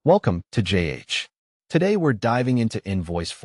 Welcome to JH. Today we're diving into Invoice,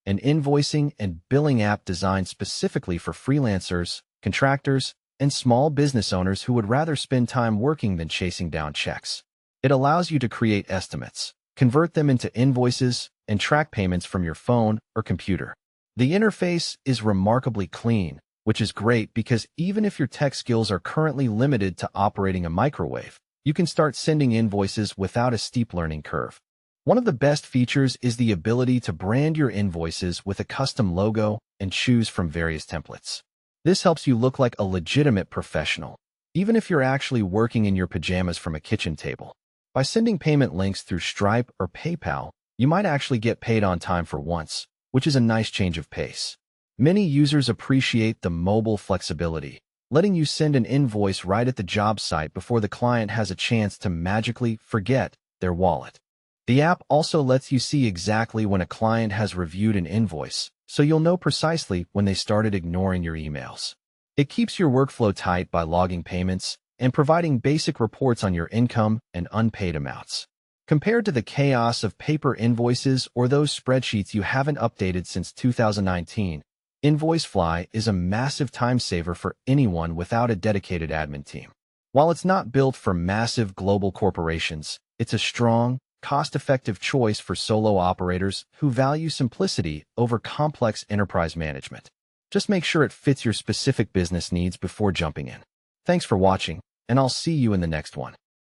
an invoicing and billing app designed specifically for freelancers, contractors, and small business owners who would rather spend time working than chasing down checks. It allows you to create estimates, convert them into invoices, and track payments from your phone or computer. The interface is remarkably clean, which is great because even if your tech skills are currently limited to operating a microwave, you can start sending invoices without a steep learning curve. One of the best features is the ability to brand your invoices with a custom logo and choose from various templates. This helps you look like a legitimate professional, even if you're actually working in your pajamas from a kitchen table. By sending payment links through Stripe or PayPal, you might actually get paid on time for once, which is a nice change of pace. Many users appreciate the mobile flexibility, letting you send an invoice right at the job site before the client has a chance to magically forget their wallet. The app also lets you see exactly when a client has reviewed an invoice, so you'll know precisely when they started ignoring your emails. It keeps your workflow tight by logging payments and providing basic reports on your income and unpaid amounts. Compared to the chaos of paper invoices or those spreadsheets you haven't updated since 2019, Invoice is a massive time saver for anyone without a dedicated admin team. While it's not built for massive global corporations, it's a strong, cost-effective choice for solo operators who value simplicity over complex enterprise management. Just make sure it fits your specific business needs before jumping in. Thanks for watching, and I'll see you in the next one.